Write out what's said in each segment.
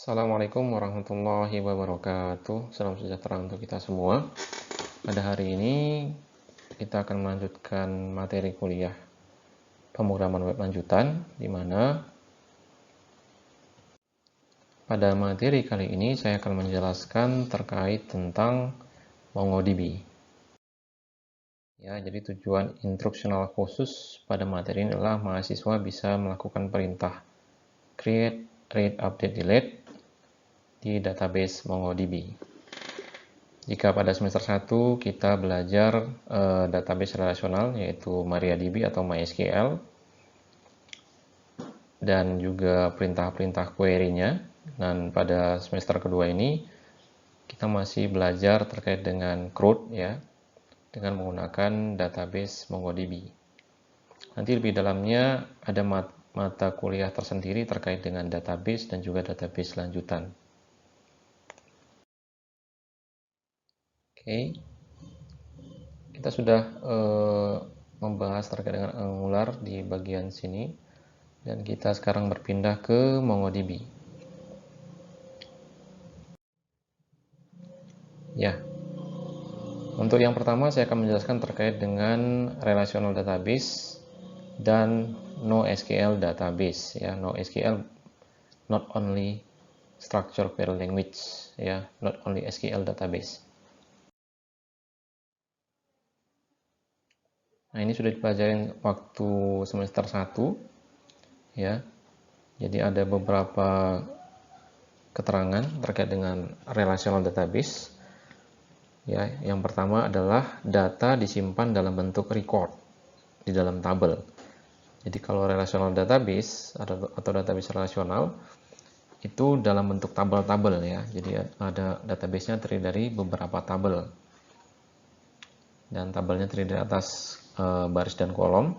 Assalamualaikum warahmatullahi wabarakatuh. Salam sejahtera untuk kita semua. Pada hari ini kita akan melanjutkan materi kuliah pemrograman web lanjutan, di mana pada materi kali ini saya akan menjelaskan terkait tentang MongoDB. Ya, jadi tujuan instruksional khusus pada materi ini adalah mahasiswa bisa melakukan perintah create, read, update, delete di database MongoDB. Jika pada semester 1 kita belajar database relasional yaitu MariaDB atau MySQL dan juga perintah-perintah query-nya, dan pada semester kedua ini kita masih belajar terkait dengan CRUD ya, dengan menggunakan database MongoDB. Nanti lebih dalamnya ada mata kuliah tersendiri terkait dengan database dan juga database lanjutan. Oke. Kita sudah membahas terkait dengan Angular di bagian sini, dan kita sekarang berpindah ke MongoDB. Ya, untuk yang pertama saya akan menjelaskan terkait dengan relational database dan NoSQL database. Ya, NoSQL not only structure query language, ya, not only SQL database. Nah, ini sudah dipelajarin waktu semester 1 ya. Jadi ada beberapa keterangan terkait dengan relational database. Ya, yang pertama adalah data disimpan dalam bentuk record di dalam tabel. Jadi kalau relational database atau database relasional itu dalam bentuk tabel-tabel ya. Jadi ada database-nya terdiri dari beberapa tabel. Dan tabelnya terdiri dari atas baris dan kolom.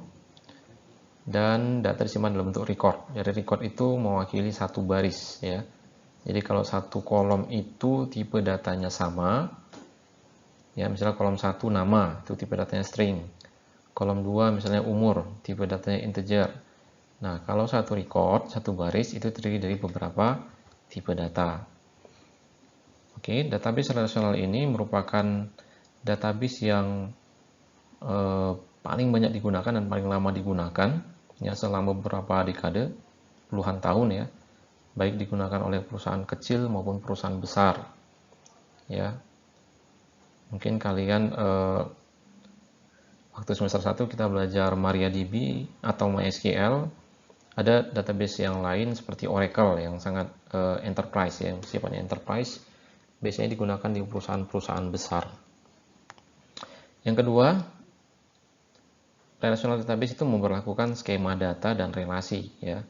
Dan data disimpan dalam bentuk record. Jadi record itu mewakili satu baris ya. Jadi kalau satu kolom itu tipe datanya sama, ya misalnya kolom 1 nama, itu tipe datanya string. Kolom 2 misalnya umur, tipe datanya integer. Nah, kalau satu record, satu baris itu terdiri dari beberapa tipe data. Oke, database relasional ini merupakan database yang paling banyak digunakan dan paling lama digunakan ya, selama beberapa dekade, puluhan tahun ya, baik digunakan oleh perusahaan kecil maupun perusahaan besar ya. Mungkin kalian waktu semester 1 kita belajar MariaDB atau MySQL. Ada database yang lain seperti Oracle yang sangat enterprise ya, sifatnya enterprise, biasanya digunakan di perusahaan-perusahaan besar. Yang kedua, relational database itu memperlakukan skema data dan relasi ya.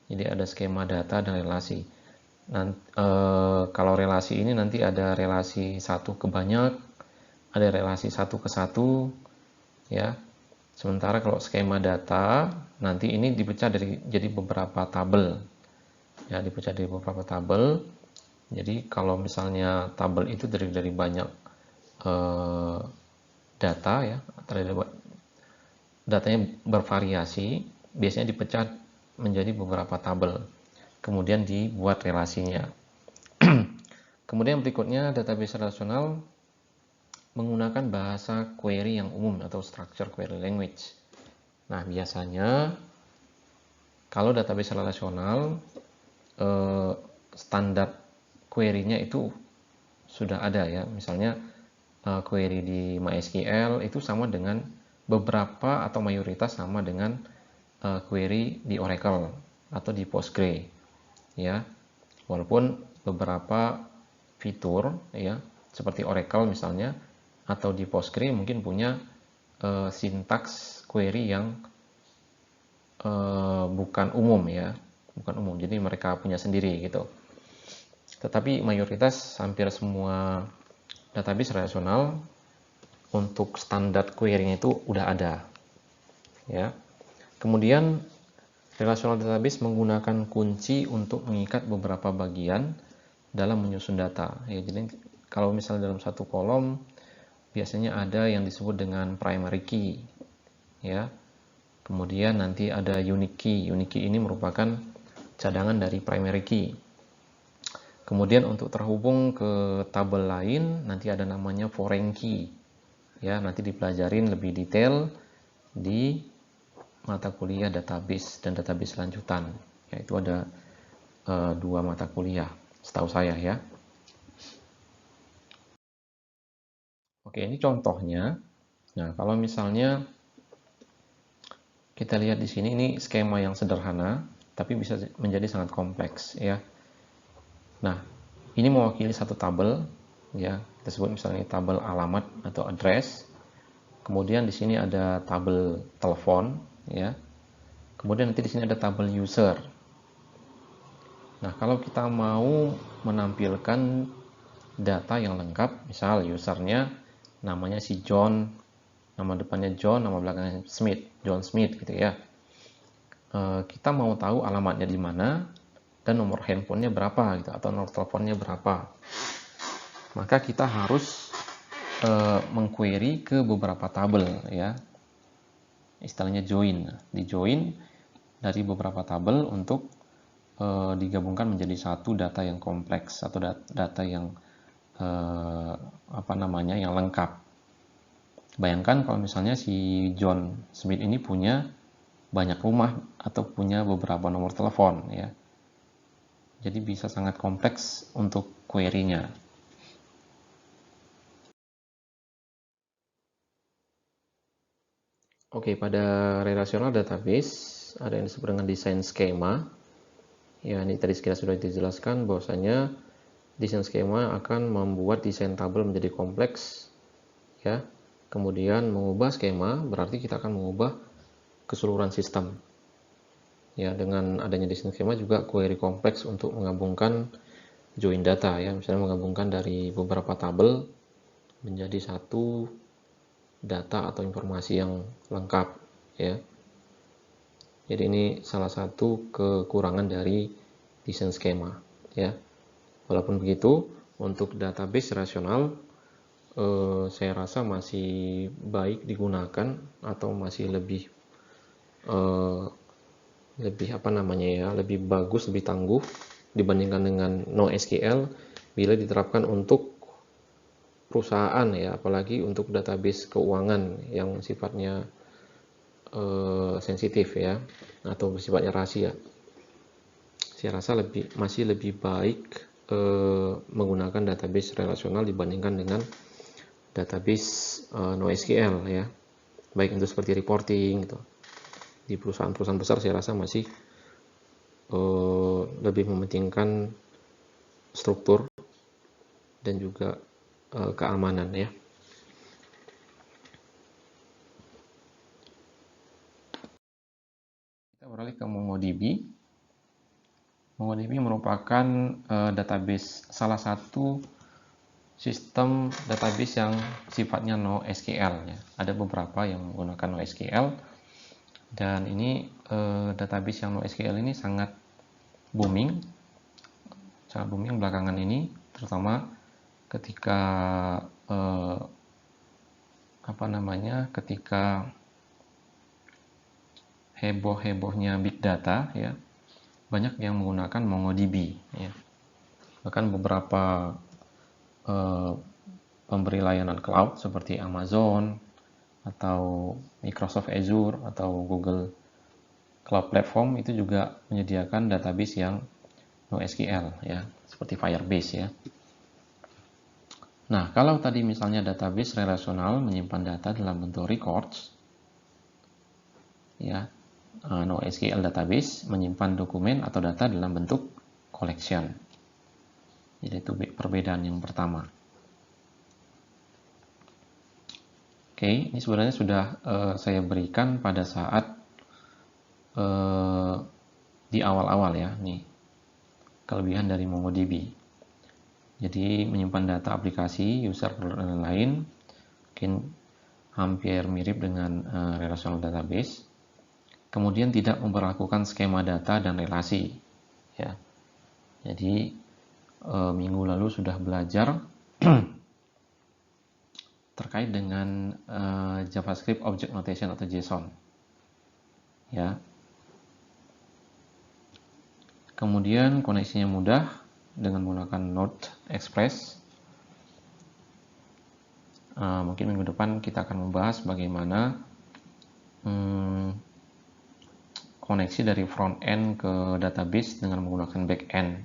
Jadi ada skema data dan relasi. Kalau relasi ini nanti ada relasi satu ke banyak, ada relasi satu ke satu ya. Sementara kalau skema data nanti ini dipecah jadi beberapa tabel ya, dipecah dari beberapa tabel. Jadi kalau misalnya tabel itu terdiri dari banyak data ya, datanya bervariasi, biasanya dipecah menjadi beberapa tabel, kemudian dibuat relasinya. Kemudian berikutnya database relasional menggunakan bahasa query yang umum atau structure query language. Nah, biasanya kalau database relasional standar query-nya itu sudah ada ya. Misalnya query di MySQL itu sama dengan beberapa atau mayoritas sama dengan query di Oracle atau di Postgre ya. Walaupun beberapa fitur ya seperti Oracle misalnya atau di Postgre mungkin punya sintaks query yang bukan umum ya, bukan umum. Jadi mereka punya sendiri gitu. Tetapi mayoritas hampir semua database relasional untuk standar query-nya itu udah ada. Ya. Kemudian relational database menggunakan kunci untuk mengikat beberapa bagian dalam menyusun data. Ya, jadi kalau misalnya dalam satu kolom biasanya ada yang disebut dengan primary key. Ya. Kemudian nanti ada unique key. Unique key ini merupakan cadangan dari primary key. Kemudian untuk terhubung ke tabel lain nanti ada namanya foreign key. Ya, nanti dipelajarin lebih detail di mata kuliah database dan database lanjutan. Yaitu ada 2 mata kuliah, setahu saya ya. Oke, ini contohnya. Nah, kalau misalnya kita lihat di sini, ini skema yang sederhana, tapi bisa menjadi sangat kompleks ya. Nah, ini mewakili satu tabel, ya. Kita sebut misalnya tabel alamat atau address. Kemudian di sini ada tabel telepon, ya. Kemudian nanti di sini ada tabel user. Nah, kalau kita mau menampilkan data yang lengkap, misal usernya namanya si John, nama depannya John, nama belakangnya Smith, John Smith gitu ya. Kita mau tahu alamatnya di mana dan nomor handphonenya berapa gitu, atau nomor teleponnya berapa. Maka kita harus mengquery ke beberapa tabel ya. Istilahnya join. Di join dari beberapa tabel untuk digabungkan menjadi satu data yang kompleks atau data yang yang lengkap. Bayangkan kalau misalnya si John Smith ini punya banyak rumah atau punya beberapa nomor telepon ya. Jadi bisa sangat kompleks untuk query-nya. Oke, pada relational database ada yang disebut dengan desain skema. Ya, ini tadi sekilas sudah dijelaskan bahwasanya desain skema akan membuat desain tabel menjadi kompleks ya. Kemudian mengubah skema berarti kita akan mengubah keseluruhan sistem. Ya, dengan adanya desain skema juga query kompleks untuk menggabungkan join data ya, misalnya menggabungkan dari beberapa tabel menjadi satu data atau informasi yang lengkap ya. Jadi ini salah satu kekurangan dari desain skema ya. Walaupun begitu, untuk database rasional saya rasa masih baik digunakan atau masih lebih lebih bagus, lebih tangguh dibandingkan dengan NoSQL bila diterapkan untuk perusahaan ya, apalagi untuk database keuangan yang sifatnya sensitif ya atau bersifatnya rahasia. Saya rasa masih lebih baik menggunakan database relasional dibandingkan dengan database NoSQL ya, baik itu seperti reporting gitu. Di perusahaan-perusahaan besar saya rasa masih lebih mementingkan struktur dan juga keamanan ya. Kita beralih ke MongoDB. MongoDB merupakan database, salah satu sistem database yang sifatnya NoSQL ya. Ada beberapa yang menggunakan NoSQL dan ini database yang NoSQL ini sangat booming belakangan ini, terutama ketika ketika heboh-hebohnya big data ya, banyak yang menggunakan MongoDB ya. Bahkan beberapa pemberi layanan cloud seperti Amazon atau Microsoft Azure atau Google Cloud Platform itu juga menyediakan database yang NoSQL ya, seperti Firebase ya. Nah, kalau tadi misalnya database relasional menyimpan data dalam bentuk records ya, NoSQL database menyimpan dokumen atau data dalam bentuk collection. Jadi itu perbedaan yang pertama. Oke, ini sebenarnya sudah saya berikan pada saat di awal-awal ya, nih kelebihan dari MongoDB. Jadi menyimpan data aplikasi, user, dan lain-lain, mungkin hampir mirip dengan relational database. Kemudian tidak memperlakukan skema data dan relasi. Ya, jadi minggu lalu sudah belajar terkait dengan JavaScript Object Notation atau JSON. Ya. Kemudian koneksinya mudah, dengan menggunakan Node-Express. Mungkin minggu depan kita akan membahas bagaimana koneksi dari front end ke database dengan menggunakan back end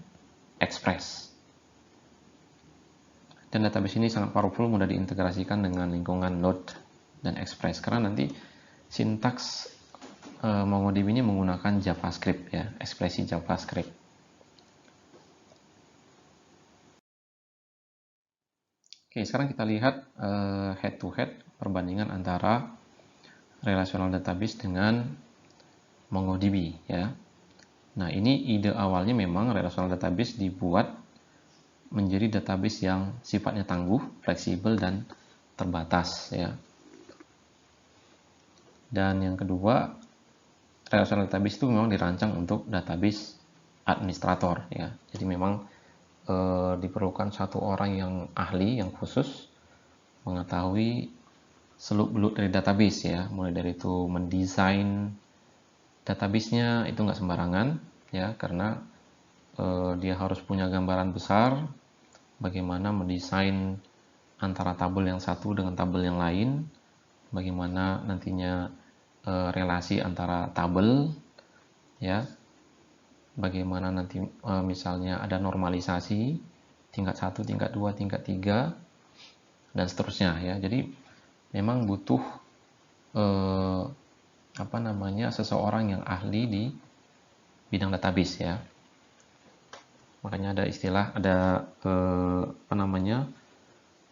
Express. Dan database ini sangat powerful, mudah diintegrasikan dengan lingkungan Node dan Express, karena nanti sintaks MongoDB ini menggunakan JavaScript, ya, ekspresi JavaScript. Oke, sekarang kita lihat head to head perbandingan antara relational database dengan MongoDB, ya. Nah, ini ide awalnya memang relational database dibuat menjadi database yang sifatnya tangguh, fleksibel, dan terbatas, ya. Dan yang kedua, relational database itu memang dirancang untuk database administrator, ya. Jadi memang diperlukan satu orang yang ahli, yang khusus mengetahui seluk-beluk dari database, ya. Mulai dari itu mendesain database-nya itu nggak sembarangan, ya, karena dia harus punya gambaran besar bagaimana mendesain antara tabel yang satu dengan tabel yang lain, bagaimana nantinya relasi antara tabel, ya, bagaimana nanti misalnya ada normalisasi tingkat 1, tingkat 2, tingkat 3, dan seterusnya, ya. Jadi memang butuh seseorang yang ahli di bidang database, ya. Makanya ada istilah, ada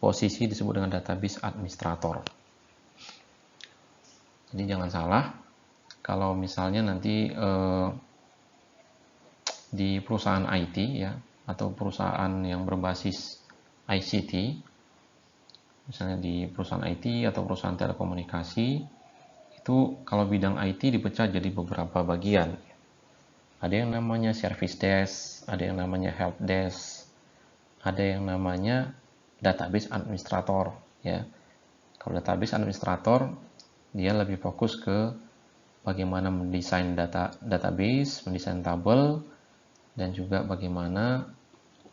posisi disebut dengan database administrator. Jadi jangan salah, kalau misalnya nanti di perusahaan IT, ya, atau perusahaan yang berbasis ICT, misalnya di perusahaan IT atau perusahaan telekomunikasi, itu kalau bidang IT dipecah jadi beberapa bagian. Ada yang namanya service desk, ada yang namanya help desk, ada yang namanya database administrator, ya. Kalau database administrator, dia lebih fokus ke bagaimana mendesain database, mendesain tabel, dan juga bagaimana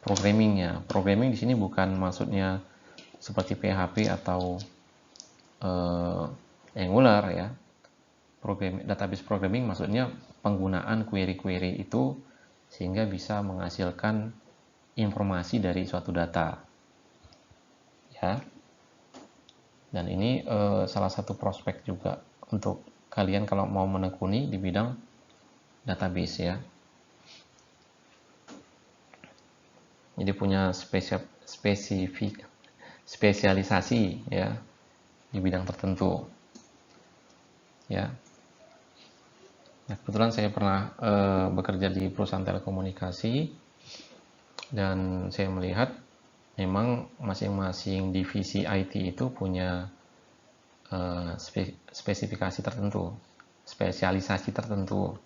programmingnya. Programming di sini bukan maksudnya seperti PHP atau Angular, ya. Database programming maksudnya penggunaan query-query itu sehingga bisa menghasilkan informasi dari suatu data, ya. Dan ini salah satu prospek juga untuk kalian kalau mau menekuni di bidang database, ya. Jadi punya spesialisasi, ya, di bidang tertentu, ya. Nah, kebetulan saya pernah bekerja di perusahaan telekomunikasi, dan saya melihat memang masing-masing divisi IT itu punya spesifikasi tertentu, spesialisasi tertentu,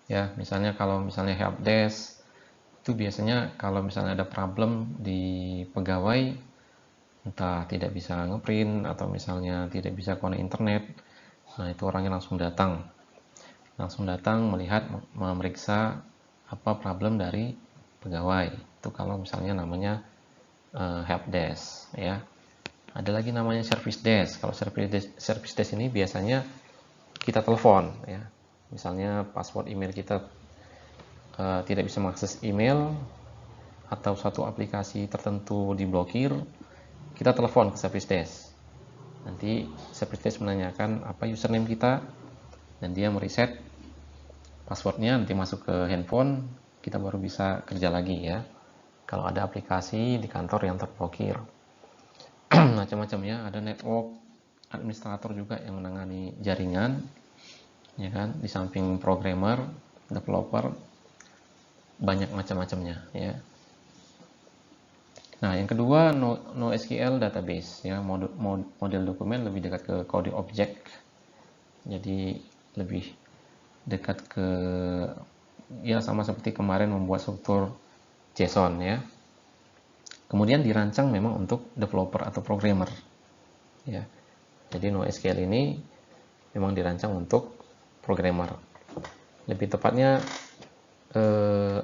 ya. Misalnya kalau misalnya help desk itu biasanya kalau misalnya ada problem di pegawai, entah tidak bisa ngeprint atau misalnya tidak bisa connect internet, nah itu orangnya langsung datang melihat, memeriksa apa problem dari pegawai. Itu kalau misalnya namanya help desk, ya. Ada lagi namanya service desk. Kalau service desk ini biasanya kita telepon, ya. Misalnya password email kita tidak bisa mengakses email atau suatu aplikasi tertentu diblokir, kita telepon ke service desk. Nanti service desk menanyakan apa username kita, dan dia mereset passwordnya, nanti masuk ke handphone, kita baru bisa kerja lagi, ya. Kalau ada aplikasi di kantor yang terblokir, macam-macam, ya. Ada network administrator juga yang menangani jaringan, ya kan. Di samping programmer, developer, banyak macam-macamnya, ya. Nah, yang kedua, NoSQL database, ya. Model dokumen lebih dekat ke kode objek, jadi lebih dekat ke, ya, sama seperti kemarin membuat struktur JSON, ya. Kemudian dirancang memang untuk developer atau programmer, ya. Jadi NoSQL ini memang dirancang untuk programmer. Lebih tepatnya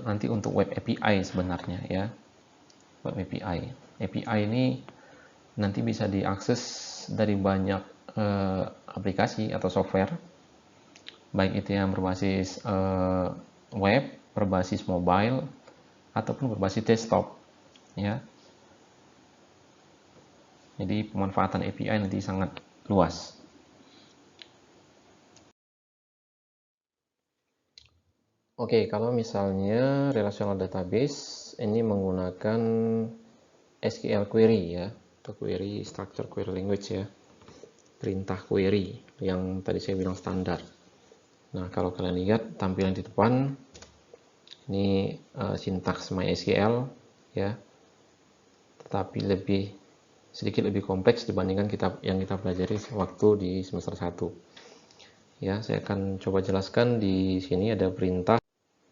nanti untuk web API sebenarnya ya. Web API. API ini nanti bisa diakses dari banyak aplikasi atau software, baik itu yang berbasis web, berbasis mobile, ataupun berbasis desktop ya. Jadi pemanfaatan API nanti sangat luas. Oke, kalau misalnya relational database ini menggunakan SQL query ya, atau query structure query language ya, perintah query yang tadi saya bilang standar. Nah, kalau kalian lihat tampilan di depan ini sintaks MySQL ya, tetapi sedikit lebih kompleks dibandingkan yang kita pelajari waktu di semester 1. Ya, saya akan coba jelaskan. Di sini ada perintah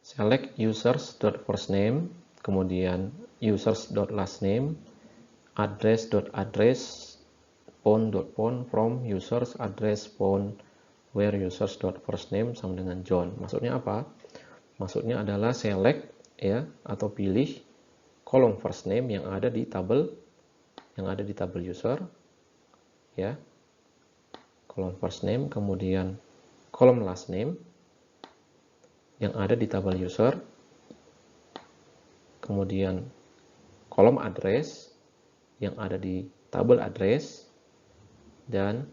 select users.firstname, kemudian users.lastname, address.address, phone.phone from users address phone where users.firstname sama dengan John. Maksudnya apa? Maksudnya adalah select ya, atau pilih kolom first name yang ada di tabel user ya, kolom first name, kemudian kolom last name yang ada di tabel user, kemudian kolom address yang ada di tabel address, dan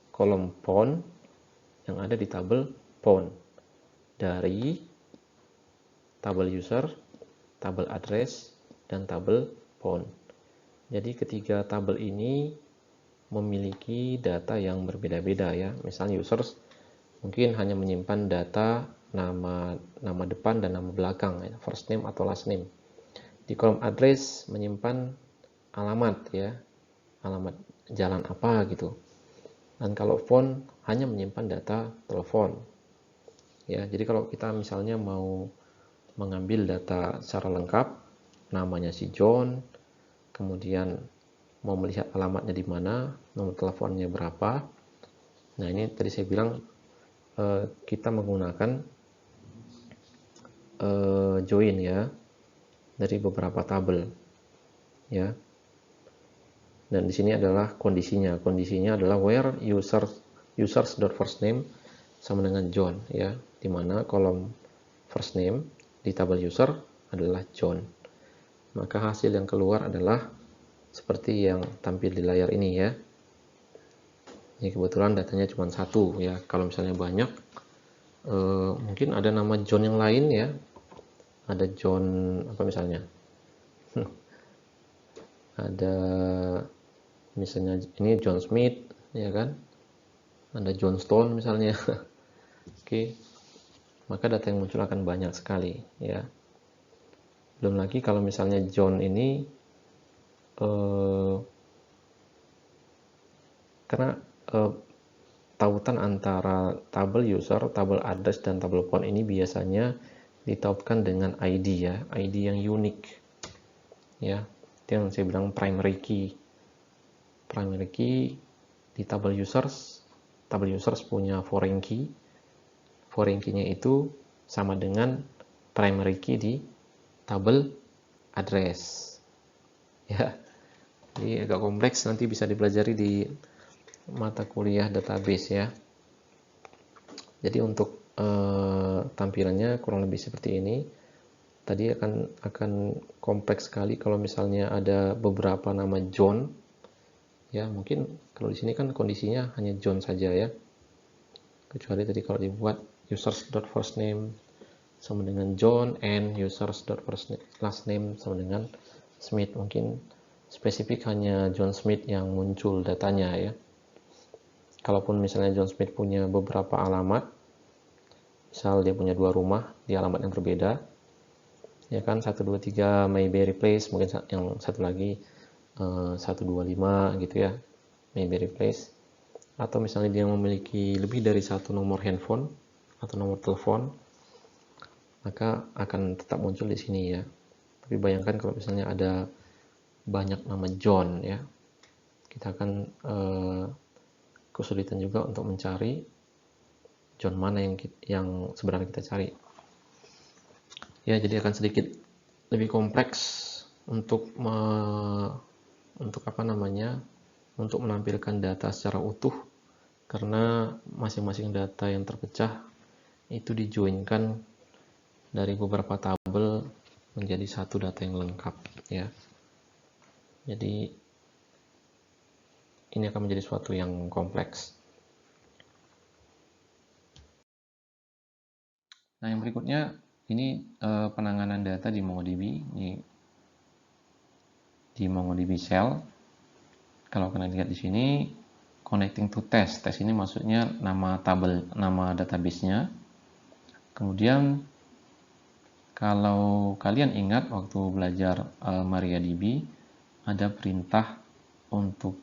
kolom phone yang ada di tabel phone dari tabel user, tabel address, dan tabel phone. Jadi ketiga tabel ini memiliki data yang berbeda-beda ya. Misalnya users mungkin hanya menyimpan data nama depan dan nama belakang ya, first name atau last name. Di kolom address menyimpan alamat ya, alamat jalan apa gitu. Dan kalau phone hanya menyimpan data telepon. Ya, jadi kalau kita misalnya mau mengambil data secara lengkap, namanya si John, kemudian mau melihat alamatnya di mana, nomor teleponnya berapa. Nah, ini tadi saya bilang kita menggunakan join ya dari beberapa tabel ya. Dan di sini adalah kondisinya. Kondisinya adalah where users.firstname sama dengan John ya, di mana kolom first name di tabel user adalah John. Maka hasil yang keluar adalah seperti yang tampil di layar ini ya. Ini kebetulan datanya cuma satu ya. Kalau misalnya banyak, mungkin ada nama John yang lain ya. Ada John apa misalnya? Ada misalnya ini John Smith ya kan? Ada John Stone misalnya. Oke. Maka data yang muncul akan banyak sekali ya. Belum lagi kalau misalnya John ini karena tautan antara tabel user, tabel address, dan tabel phone ini biasanya ditautkan dengan ID ya, ID yang unik ya. Itu yang saya bilang primary key. Primary key di tabel users punya foreign key. Foreign key-nya itu sama dengan primary key di tabel address ya. Jadi agak kompleks, nanti bisa dipelajari di mata kuliah database ya. Jadi untuk tampilannya kurang lebih seperti ini. Tadi akan kompleks sekali kalau misalnya ada beberapa nama John ya. Mungkin kalau di sini kan kondisinya hanya John saja ya, kecuali tadi kalau dibuat users.firstname sama dengan John and users.lastname sama dengan Smith, mungkin spesifik hanya John Smith yang muncul datanya ya. Kalaupun misalnya John Smith punya beberapa alamat, misal dia punya 2 rumah di alamat yang berbeda ya kan, 123 Mayberry Place, mungkin yang satu lagi 125 gitu ya, Mayberry Place. Atau misalnya dia memiliki lebih dari 1 nomor handphone atau nomor telepon, maka akan tetap muncul di sini ya. Tapi bayangkan kalau misalnya ada banyak nama John ya, kita akan kesulitan juga untuk mencari John mana yang sebenarnya kita cari Ya, jadi akan sedikit lebih kompleks untuk untuk menampilkan data secara utuh, karena masing-masing data yang terpecah itu dijoinkan dari beberapa tabel menjadi satu data yang lengkap, ya. Jadi ini akan menjadi suatu yang kompleks. Nah, yang berikutnya ini penanganan data di MongoDB. Ini di MongoDB Shell. Kalau kalian lihat di sini, connecting to test. Test ini maksudnya nama database-nya. Kemudian kalau kalian ingat waktu belajar MariaDB, ada perintah untuk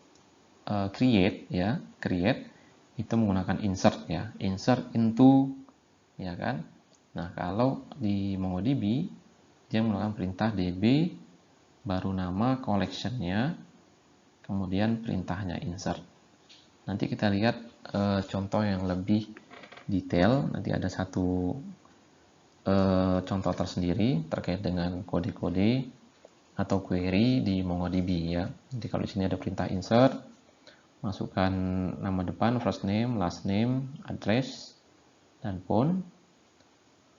create, ya, create itu menggunakan insert, ya, insert into, ya kan. Nah, kalau di MongoDB dia menggunakan perintah db baru nama collection-nya, kemudian perintahnya insert. Nanti kita lihat contoh yang lebih detail. Nanti ada satu contoh tersendiri terkait dengan kode-kode atau query di MongoDB, ya. Jadi kalau di sini ada perintah insert, masukkan nama depan, first name, last name, address, dan phone.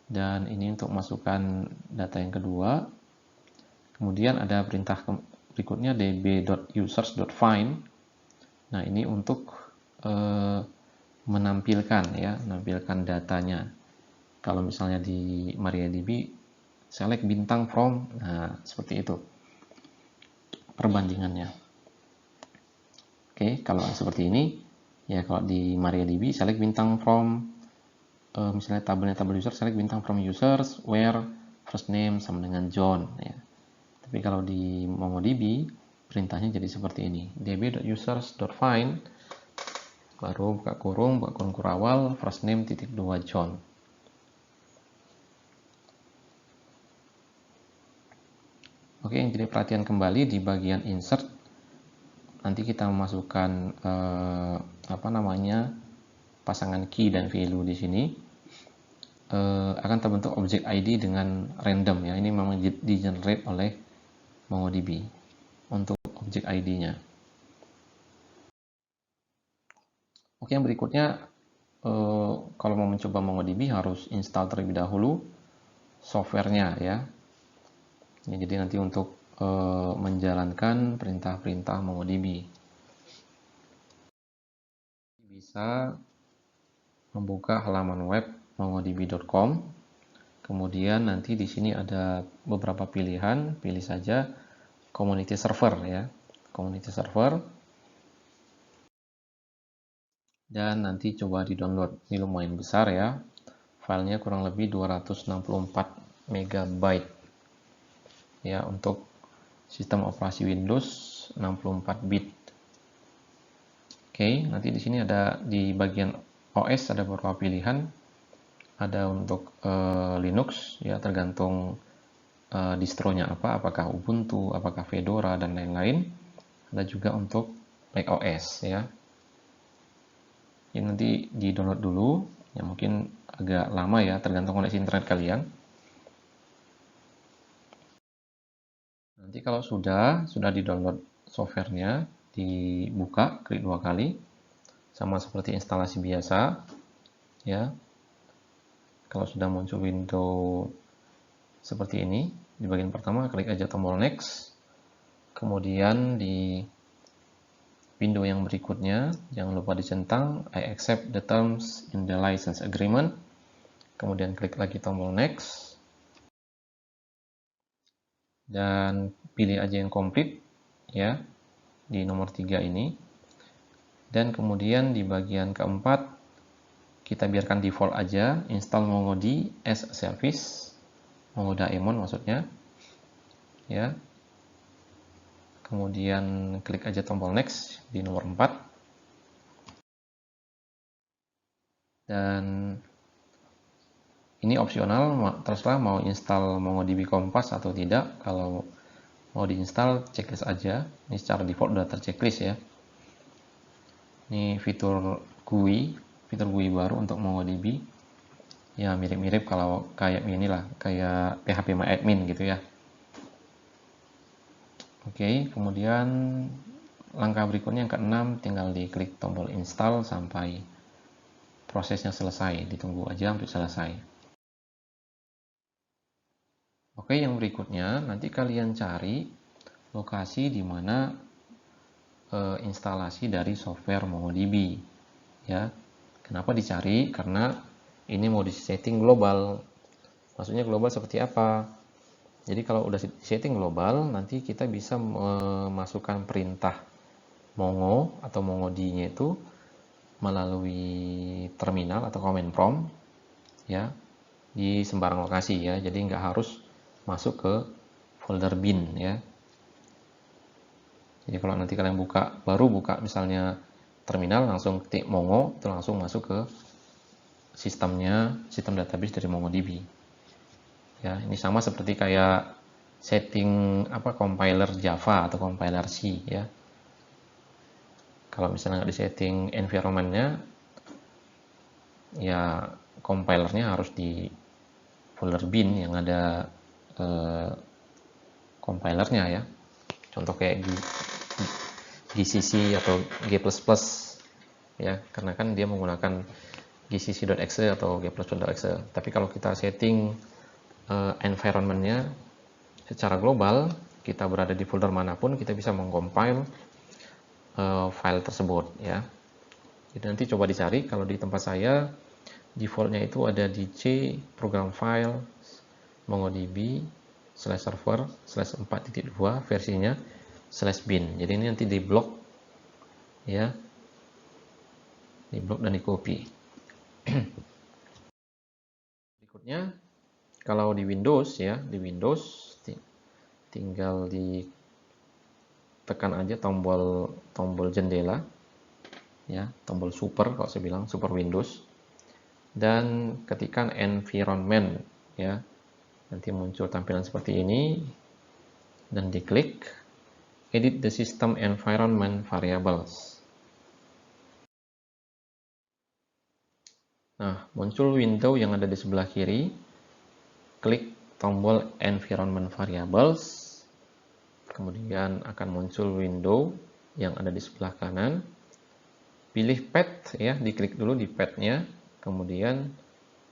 Dan ini untuk masukkan data yang kedua. Kemudian ada perintah berikutnya db.users.find. Nah, ini untuk menampilkan datanya. Kalau misalnya di MariaDB select bintang from, nah seperti itu perbandingannya. Oke, kalau seperti ini, ya, kalau di MariaDB select bintang from, misalnya tabel user, select bintang from users where first name sama dengan John, ya. Tapi kalau di MongoDB perintahnya jadi seperti ini, db.users.find baru buka kurung awal, first name titik 2 John. Oke, yang jadi perhatian kembali di bagian insert, nanti kita memasukkan pasangan key dan value di sini, akan terbentuk objek ID dengan random, ya. Ini memang di-generate oleh MongoDB untuk objek ID-nya. Oke, yang berikutnya, kalau mau mencoba MongoDB harus install terlebih dahulu softwarenya, ya. Jadi nanti untuk menjalankan perintah-perintah MongoDB, bisa membuka halaman web mongodb.com. Kemudian nanti di sini ada beberapa pilihan, pilih saja community server, ya, community server, dan nanti coba di-download. Ini lumayan besar, ya, filenya kurang lebih 264 MB, ya, untuk sistem operasi Windows 64 bit. Oke, nanti di sini ada di bagian OS ada beberapa pilihan. Ada untuk Linux, ya, tergantung distronya apa, apakah Ubuntu, apakah Fedora, dan lain-lain. Ada juga untuk macOS, ya. Ini nanti di-download dulu, ya, mungkin agak lama, ya, tergantung koneksi internet kalian. Nanti kalau sudah di-download softwarenya, dibuka, klik 2 kali, sama seperti instalasi biasa, ya. Kalau sudah muncul window seperti ini, di bagian pertama klik aja tombol next, kemudian di window yang berikutnya jangan lupa dicentang I accept the terms in the license agreement, kemudian klik lagi tombol next, dan pilih aja yang complete, ya, di nomor 3 ini. Dan kemudian di bagian keempat kita biarkan default aja, install MongoD as a service, MongoDaemon maksudnya, ya. Kemudian klik aja tombol next di nomor 4. Dan ini opsional, terserah mau install MongoDB Compass atau tidak. Kalau mau diinstal, checklist aja. Ini secara default udah terchecklist, ya. Ini fitur GUI baru untuk MongoDB. Ya mirip-mirip kalau kayak inilah, kayak phpMyAdmin gitu ya. Oke, kemudian langkah berikutnya yang keenam, tinggal diklik tombol install sampai prosesnya selesai. Ditunggu aja untuk selesai. Oke, yang berikutnya nanti kalian cari lokasi di mana instalasi dari software MongoDB. Ya, kenapa dicari? Karena ini mau disetting global. Maksudnya global seperti apa? Jadi kalau udah setting global, nanti kita bisa memasukkan perintah Mongo atau MongoD-nya itu melalui terminal atau command prompt ya di sembarang lokasi ya. Jadi nggak harus masuk ke folder bin ya. Jadi kalau nanti kalian baru buka misalnya terminal, langsung ketik Mongo, itu langsung masuk ke sistem database dari MongoDB. Ya, ini sama seperti kayak setting compiler Java atau compiler C ya. Kalau misalnya nggak disetting environment-nya, ya compilernya harus di folder bin yang ada compilernya ya. Contoh kayak GCC atau G++ ya, karena kan dia menggunakan gcc.exe atau g++.exe. Tapi kalau kita setting environment-nya secara global, kita berada di folder manapun, kita bisa mengcompile file tersebut ya. Jadi nanti coba dicari, kalau di tempat saya defaultnya itu ada di C program file MongoDB /server /4.2 versinya /bin. Jadi ini nanti di blok ya, di blok dan di copy. Berikutnya kalau di Windows ya, di Windows tinggal ditekan aja tombol jendela ya, tombol super kalau saya bilang super Windows, dan ketikkan environment ya. Nanti muncul tampilan seperti ini dan diklik edit the system environment variables. Nah, muncul window yang ada di sebelah kiri. Klik tombol environment variables. Kemudian akan muncul window yang ada di sebelah kanan. Pilih path ya, diklik dulu di path-nya. Kemudian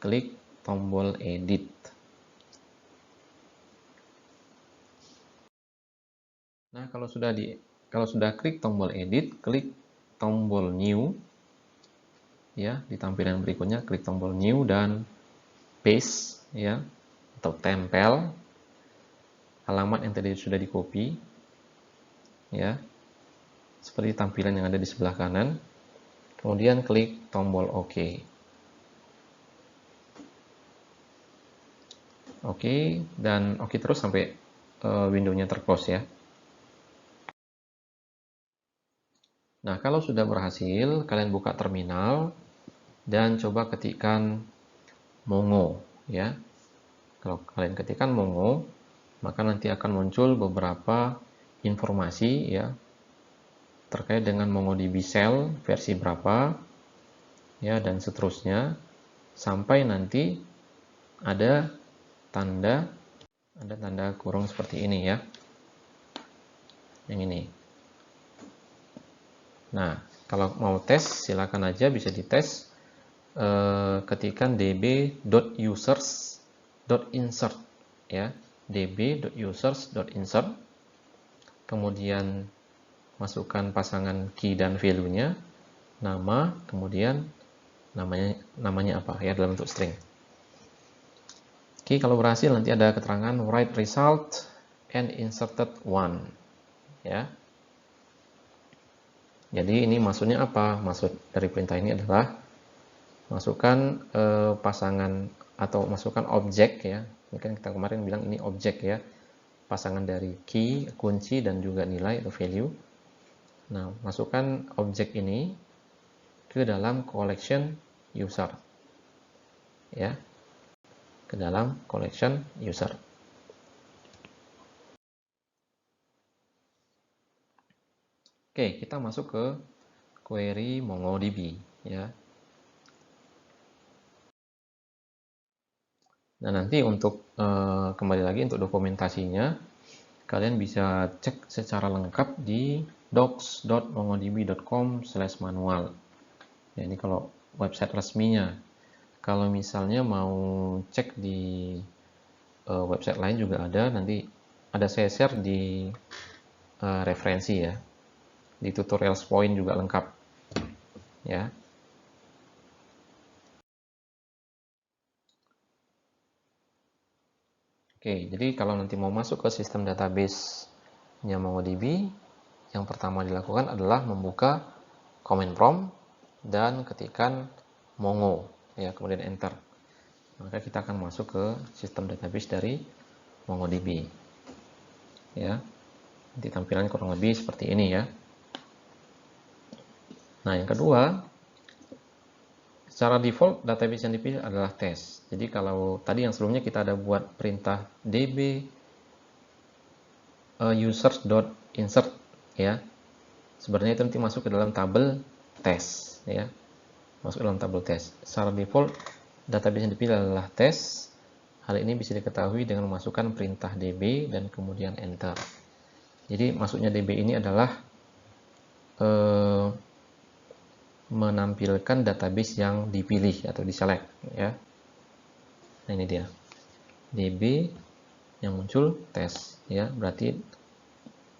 klik tombol edit. Nah, kalau sudah klik tombol edit, klik tombol new. Ya, di tampilan berikutnya klik tombol new dan paste ya, atau tempel alamat yang tadi sudah di copy ya, seperti tampilan yang ada di sebelah kanan. Kemudian klik tombol OK. OK, dan OK terus sampai window-nya terclose ya. Nah, kalau sudah berhasil, kalian buka terminal dan coba ketikkan Mongo ya. Kalau kalian ketikkan Mongo, maka nanti akan muncul beberapa informasi ya terkait dengan MongoDB Shell versi berapa ya, dan seterusnya, sampai nanti ada tanda kurung seperti ini ya, yang ini. Nah, kalau mau tes silakan aja, bisa dites, ketikkan db.users.insert ya, db.users.insert, kemudian masukkan pasangan key dan value-nya, nama, kemudian namanya apa ya, dalam bentuk string. Oke, kalau berhasil nanti ada keterangan write result and inserted one ya. Jadi ini maksudnya apa? Maksud dari perintah ini adalah masukkan pasangan atau masukkan objek ya. Mungkin kita kemarin bilang ini objek ya. Pasangan dari key, kunci, dan juga nilai atau value. Nah, masukkan objek ini ke dalam collection user. Ya. Ke dalam collection user. Oke, kita masuk ke query MongoDB ya. Nah, nanti untuk kembali lagi untuk dokumentasinya, kalian bisa cek secara lengkap di docs.mongodb.com/manual. Ya, ini kalau website resminya. Kalau misalnya mau cek di website lain juga ada, nanti ada saya share di referensi ya. Di tutorials point juga lengkap. Ya. Oke, jadi kalau nanti mau masuk ke sistem database-nya MongoDB, yang pertama dilakukan adalah membuka command prompt dan ketikkan Mongo, ya, kemudian enter. Maka kita akan masuk ke sistem database dari MongoDB. Ya, nanti tampilan kurang lebih seperti ini ya. Nah, yang kedua, secara default database yang dipilih adalah test. Jadi kalau tadi yang sebelumnya kita ada buat perintah db users.insert ya. Sebenarnya itu nanti masuk ke dalam tabel test ya. Masuk ke dalam tabel test. Secara default database yang dipilih adalah test. Hal ini bisa diketahui dengan memasukkan perintah db dan kemudian enter. Jadi maksudnya db ini adalah menampilkan database yang dipilih atau diselect ya. Nah, ini dia. db yang muncul tes ya, berarti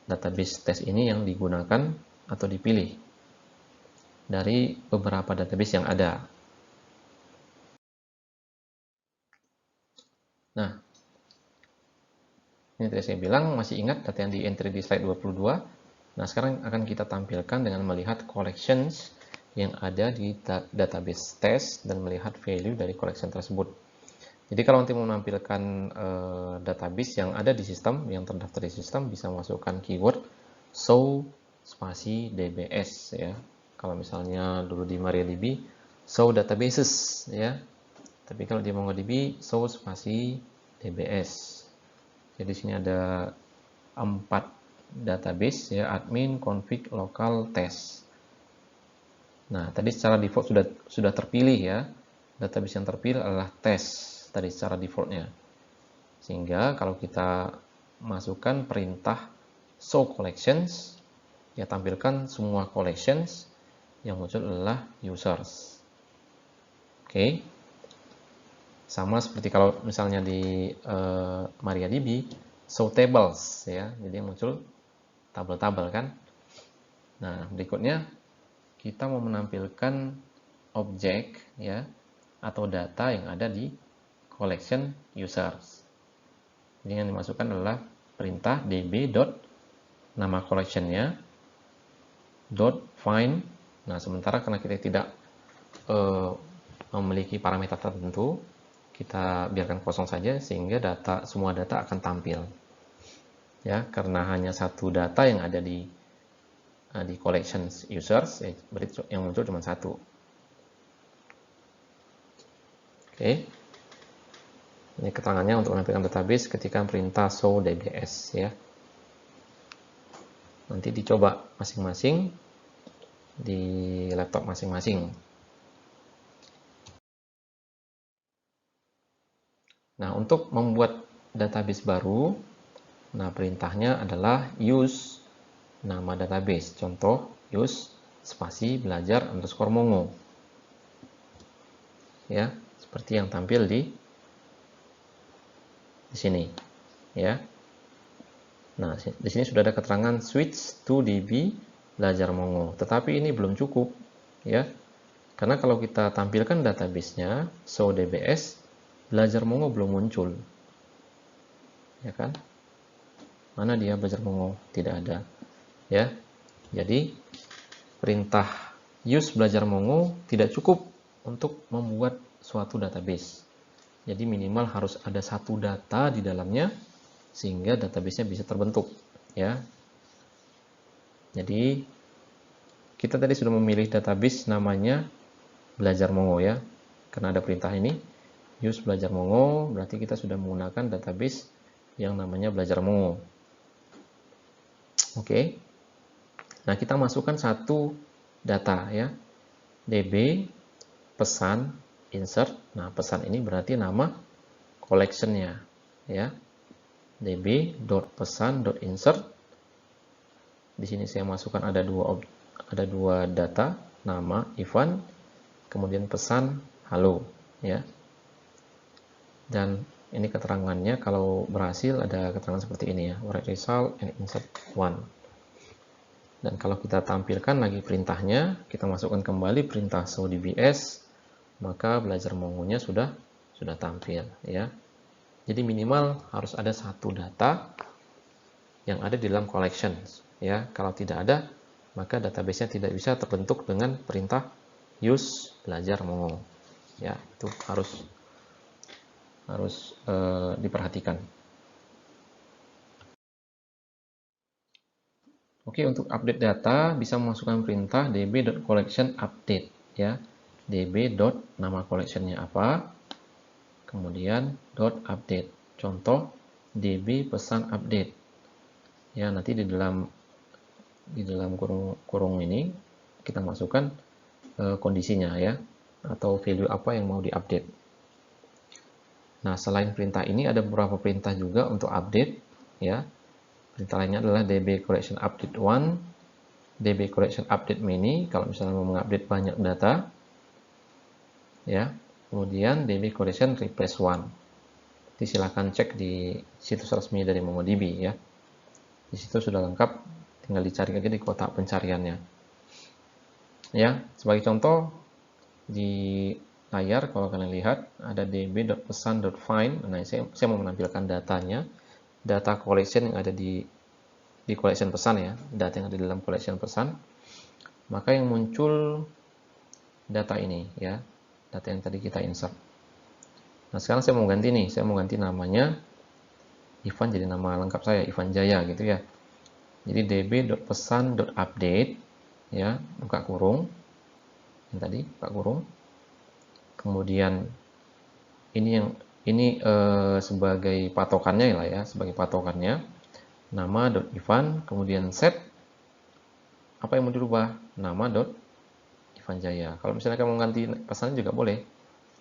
database tes ini yang digunakan atau dipilih dari beberapa database yang ada. Nah, ini tadi saya bilang masih ingat data yang di entry di slide 22. Nah, sekarang akan kita tampilkan dengan melihat collections yang ada di database test dan melihat value dari collection tersebut. Jadi kalau nanti mau menampilkan database yang ada di sistem, yang terdaftar di sistem, bisa masukkan keyword show spasi dbs ya. Kalau misalnya dulu di MariaDB show databases ya. Tapi kalau di MongoDB show spasi dbs. Jadi di sini ada 4 database ya, admin, config, local, test. Nah, tadi secara default sudah terpilih ya. Database yang terpilih adalah test tadi secara defaultnya. Sehingga kalau kita masukkan perintah show collections, ya tampilkan semua collections, yang muncul adalah users. Oke. Sama seperti kalau misalnya di MariaDB, show tables ya. Jadi yang muncul tabel-tabel kan. Nah, berikutnya kita mau menampilkan objek ya atau data yang ada di collection users. Jadi yang dimasukkan adalah perintah db dot nama collectionnya dot find. Nah, sementara karena kita tidak memiliki parameter tertentu, kita biarkan kosong saja sehingga semua data akan tampil. Ya, karena hanya satu data yang ada di collections users, berarti yang muncul cuma satu. Oke. Ini keterangannya untuk menampilkan database ketika perintah show dbs ya. Nanti dicoba masing-masing di laptop masing-masing. Nah, untuk membuat database baru, nah perintahnya adalah use nama database. Contoh, use spasi belajar underscore mongo. Ya, seperti yang tampil di sini. Ya. Nah, di sini sudah ada keterangan switch to db belajar mongo. Tetapi ini belum cukup, ya. Karena kalau kita tampilkan database-nya, show dbs, belajar mongo belum muncul. Ya kan? Mana dia belajar mongo? Tidak ada. Ya. Jadi perintah use belajar mongo tidak cukup untuk membuat suatu database. Jadi minimal harus ada satu data di dalamnya sehingga database-nya bisa terbentuk, ya. Jadi kita tadi sudah memilih database namanya belajar mongo ya. Karena ada perintah ini use belajar mongo, berarti kita sudah menggunakan database yang namanya belajar mongo. Oke. Nah, kita masukkan satu data ya. db pesan insert. Nah, pesan ini berarti nama collection-nya, ya. db.pesan.insert. Di sini saya masukkan ada dua data, nama Ivan, kemudian pesan halo, ya. Dan ini keterangannya kalau berhasil ada keterangan seperti ini ya, write result and insert one. Dan kalau kita tampilkan lagi perintahnya, kita masukkan kembali perintah show dbs, maka belajar Mongo-nya sudah tampil, ya. Jadi minimal harus ada satu data yang ada di dalam collections, ya. Kalau tidak ada, maka database-nya tidak bisa terbentuk dengan perintah use belajar Mongo, ya. Itu harus diperhatikan. Oke, untuk update data bisa memasukkan perintah db.collection_update, ya. db. Nama collectionnya apa, kemudian .update. Contoh db pesan update. Ya, nanti di dalam kurung ini kita masukkan kondisinya, ya, atau value apa yang mau diupdate. Nah, selain perintah ini ada beberapa perintah juga untuk update, ya. Perintah lainnya adalah db collection update 1, db collection update many kalau misalnya mau mengupdate banyak data, ya. Kemudian db collection replace 1. Jadi silakan cek di situs resmi dari MongoDB, ya. Di situ sudah lengkap, tinggal dicari aja di kotak pencariannya. Ya, sebagai contoh di layar kalau kalian lihat ada db.pesan.find. Nah, saya mau menampilkan datanya, data collection yang ada di collection pesan, ya, data yang ada di dalam collection pesan. Maka yang muncul data ini, ya, data yang tadi kita insert. Nah, sekarang saya mau ganti nih, saya mau ganti namanya Ivan jadi nama lengkap saya, Ivan Jaya gitu ya. Jadi db.pesan.update, ya, buka kurung. Yang tadi buka kurung. Kemudian ini sebagai patokannya lah, ya, sebagai patokannya nama .ivan, kemudian set apa yang mau dirubah, nama .ivan Jaya. Kalau misalnya kamu ganti pesannya juga boleh,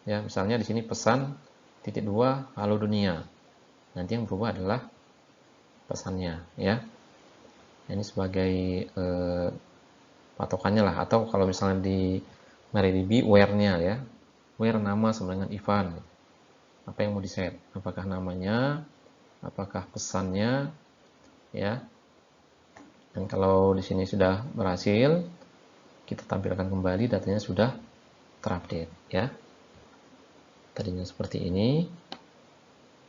ya, misalnya di sini pesan _2 halo dunia. Nanti yang berubah adalah pesannya, ya. Ini sebagai patokannya lah, atau kalau misalnya di MariaDB where-nya, ya, where nama sama dengan Ivan. Apa yang mau di-set? Apakah namanya, apakah pesannya, ya. Dan kalau di sini sudah berhasil, kita tampilkan kembali datanya sudah terupdate, ya. Tadinya seperti ini,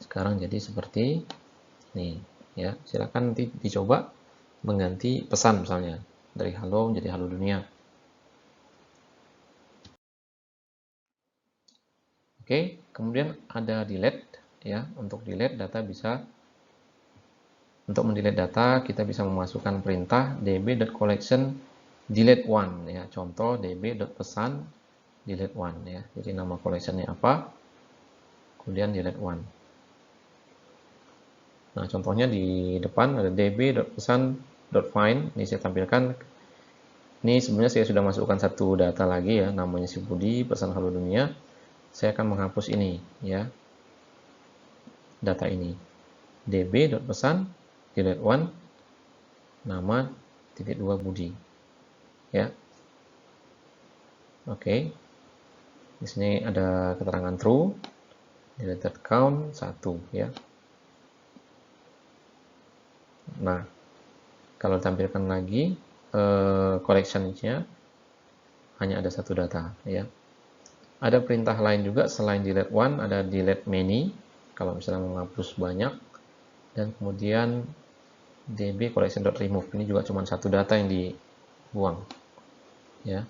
sekarang jadi seperti ini, ya. Silakan nanti dicoba mengganti pesan misalnya dari halo menjadi halo dunia. Oke, kemudian ada delete, ya. Untuk delete data untuk mendelete data kita bisa memasukkan perintah db.collection delete one, ya. Contoh db.pesan delete one, ya. Jadi nama collectionnya apa, kemudian delete one. Nah, contohnya di depan ada db.pesan.find. Ini saya tampilkan. Ini sebenarnya saya sudah masukkan satu data lagi, ya, namanya si Budi, pesan halo dunia. Saya akan menghapus ini, ya, data ini. db.pesan delete one nama _2 Budi, ya. Oke. Di sini ada keterangan true, deleted count 1, ya. Nah, kalau tampilkan lagi collection-nya hanya ada satu data, ya. Ada perintah lain juga selain delete one, ada delete many kalau misalnya menghapus banyak, dan kemudian db collection.remove. Ini juga cuma satu data yang dibuang, ya.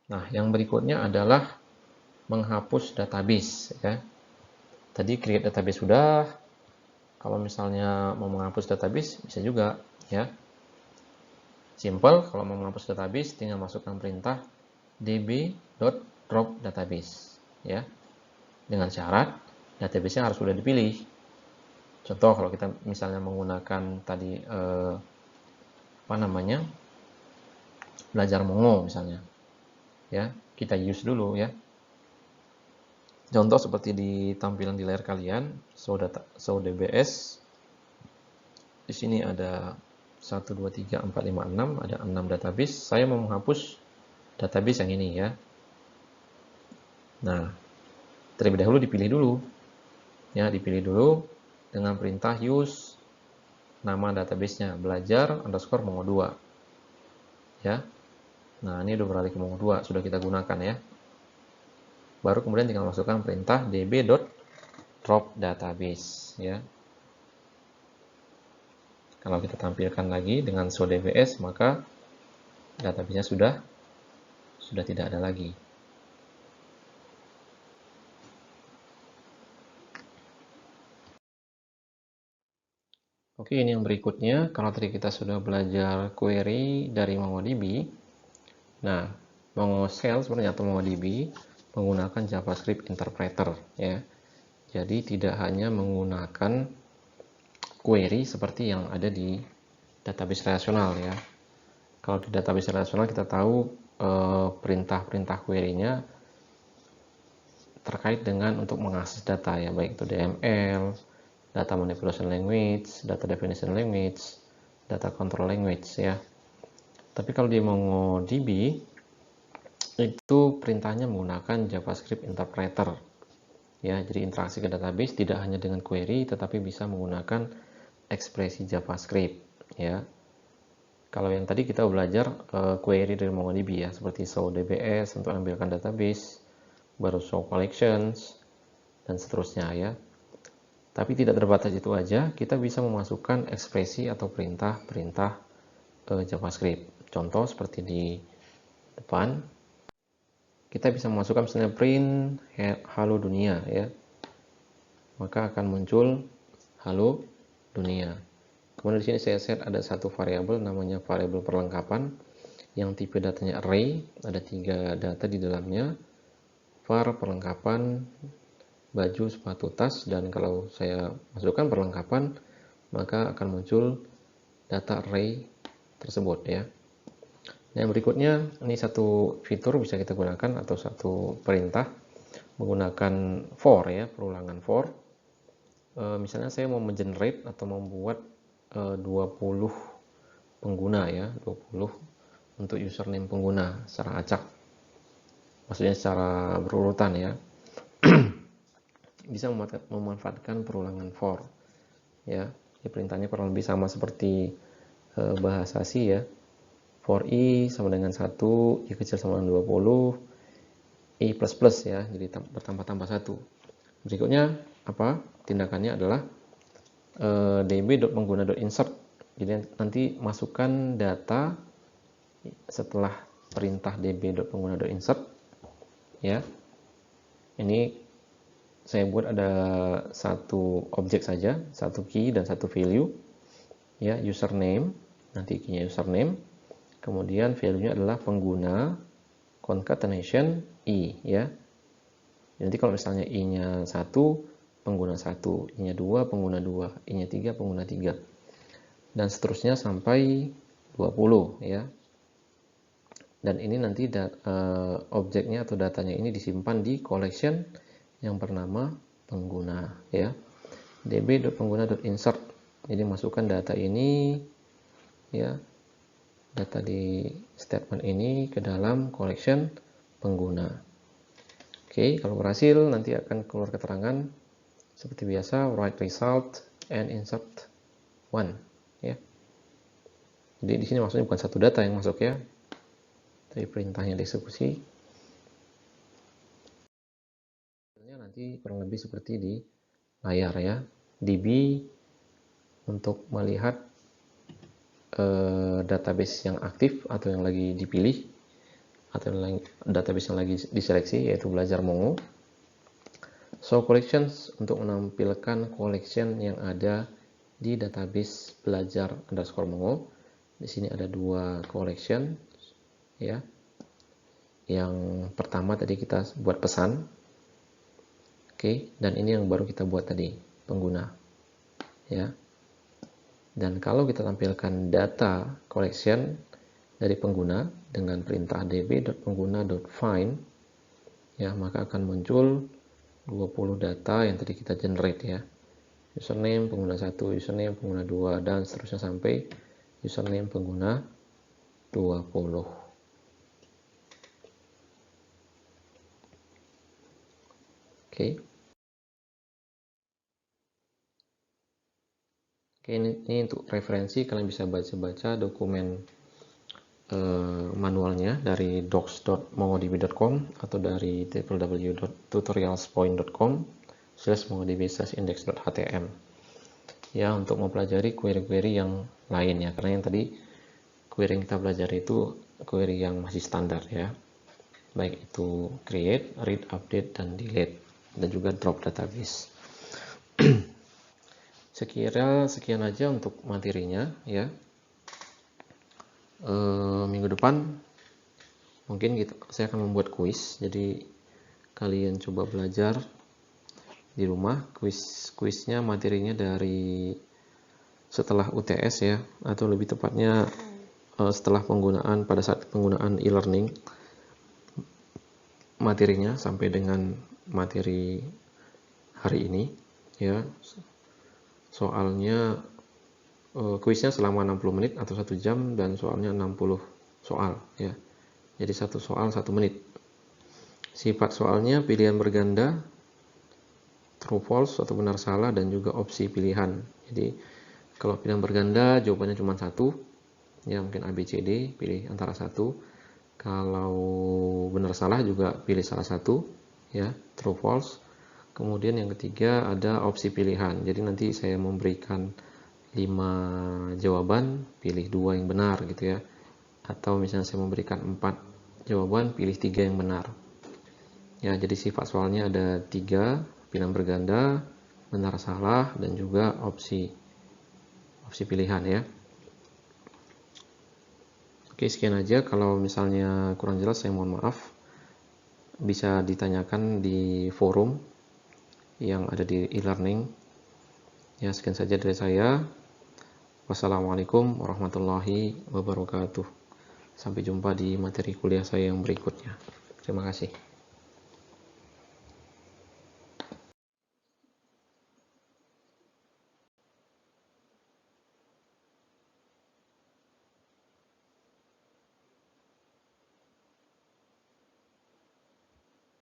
Nah, yang berikutnya adalah menghapus database, ya. Tadi create database sudah. Kalau misalnya mau menghapus database bisa juga, ya. Simple, kalau mau menghapus database tinggal masukkan perintah db.drop database, ya. Dengan syarat database-nya harus sudah dipilih. Contoh kalau kita misalnya menggunakan tadi belajar Mongo misalnya, ya. kita use dulu ya. Contoh seperti di tampilan di layar kalian, show DBS. Di sini ada 1, 2, 3, 4, 5, 6, ada 6 database. Saya mau menghapus database yang ini ya. Nah, terlebih dahulu dipilih dulu. Ya, dipilih dulu dengan perintah use nama database-nya, belajar_mongo2. Ya. Nah, ini udah beralih ke mongo2, sudah kita gunakan ya. Baru kemudian tinggal masukkan perintah db.dropDatabase ya. Kalau kita tampilkan lagi dengan show DBS, maka database-nya sudah tidak ada lagi. Oke, ini yang berikutnya. Kalau tadi kita sudah belajar query dari MongoDB, nah, MongoShell sebenarnya atau MongoDB menggunakan JavaScript interpreter ya. Jadi tidak hanya menggunakan query seperti yang ada di database relasional ya. Kalau di database relasional kita tahu perintah-perintah query-nya terkait dengan untuk mengakses data ya, baik itu DML, data manipulation language, data definition language, data control language ya. Tapi kalau di MongoDB itu perintahnya menggunakan JavaScript interpreter ya. Jadi interaksi ke database tidak hanya dengan query tetapi bisa menggunakan ekspresi JavaScript ya. Kalau yang tadi kita belajar query dari MongoDB ya, seperti show DBS untuk ambilkan database, baru show collections dan seterusnya ya. Tapi tidak terbatas itu aja, kita bisa memasukkan ekspresi atau perintah-perintah JavaScript. Contoh seperti di depan, kita bisa memasukkan misalnya print halo dunia ya. Maka akan muncul halo dunia. Kemudian di sini saya set ada satu variabel namanya variabel perlengkapan yang tipe datanya array, ada 3 data di dalamnya. Var perlengkapan baju, sepatu, tas, dan kalau saya masukkan perlengkapan maka akan muncul data array tersebut ya. Yang berikutnya ini satu fitur bisa kita gunakan atau satu perintah menggunakan for ya, perulangan for. Misalnya saya mau mengenerate atau membuat 20 pengguna ya, 20 untuk username pengguna secara acak, maksudnya secara berurutan ya. Bisa memanfaatkan perulangan for ya. Perintahnya kurang lebih sama seperti bahasa C ya. For i sama dengan 1, i kecil sama dengan 20, i plus plus ya, jadi bertambah-tambah 1. Berikutnya apa? Tindakannya adalah db.pengguna.insert. Jadi nanti masukkan data setelah perintah db.pengguna.insert ya. Ini saya buat ada satu objek saja, satu key dan satu value ya, username, nanti key-nya username, kemudian value-nya adalah pengguna concatenation i ya. Nanti kalau misalnya i-nya 1, pengguna 1, i-nya 2, pengguna 2, i-nya 3, pengguna 3. Dan seterusnya sampai 20 ya. Dan ini nanti objeknya atau datanya ini disimpan di collection yang bernama pengguna ya. db.pengguna.insert. Jadi masukkan data ini ya, data di statement ini ke dalam collection pengguna. Oke, kalau berhasil nanti akan keluar keterangan seperti biasa, write result and insert one ya. Jadi di sini maksudnya bukan satu data yang masuk ya, tapi perintahnya dieksekusi. Nanti kurang lebih seperti di layar ya. DB untuk melihat database yang aktif atau yang lagi dipilih, atau database yang lagi diseleksi, yaitu belajar Mongo. Show collections untuk menampilkan collection yang ada di database belajar_mongo. Di sini ada 2 collection ya. Yang pertama tadi kita buat pesan. Oke, dan ini yang baru kita buat tadi, pengguna. Ya. Dan kalau kita tampilkan data collection dari pengguna dengan perintah db.pengguna.find, ya, maka akan muncul 20 data yang tadi kita generate ya. Username pengguna 1, username pengguna 2, dan seterusnya sampai username pengguna 20. Oke. Oke, ini untuk referensi, kalian bisa baca-baca dokumen manualnya dari docs.mongodb.com atau dari www.tutorialspoint.com/mongodb/index.htm ya, untuk mempelajari query-query yang lain ya, karena yang tadi query yang kita pelajari itu query yang masih standar ya, baik itu create, read, update, dan delete, dan juga drop database. Sekian aja untuk materinya ya. Minggu depan mungkin saya akan membuat kuis, jadi kalian coba belajar di rumah. Kuisnya materinya dari setelah UTS ya, atau lebih tepatnya setelah pada saat penggunaan e-learning, materinya sampai dengan materi hari ini ya. Soalnya kuisnya selama 60 menit atau 1 jam, dan soalnya 60 soal ya. Jadi 1 soal 1 menit. Sifat soalnya pilihan berganda, true false atau benar salah, dan juga opsi pilihan. Jadi kalau pilihan berganda jawabannya cuma 1 ya, mungkin A, B, C, D, pilih antara 1. Kalau benar salah juga pilih salah satu ya, true false. Kemudian yang ketiga ada opsi pilihan. Jadi nanti saya memberikan 5 jawaban, pilih 2 yang benar gitu ya. Atau misalnya saya memberikan 4 jawaban, pilih 3 yang benar. Ya, jadi sifat soalnya ada 3, pilihan berganda, benar salah, dan juga opsi pilihan ya. Oke, sekian aja. Kalau misalnya kurang jelas, saya mohon maaf. Bisa ditanyakan di forum yang ada di e-learning. Ya, sekian saja dari saya. Wassalamualaikum warahmatullahi wabarakatuh. Sampai jumpa di materi kuliah saya yang berikutnya. Terima kasih.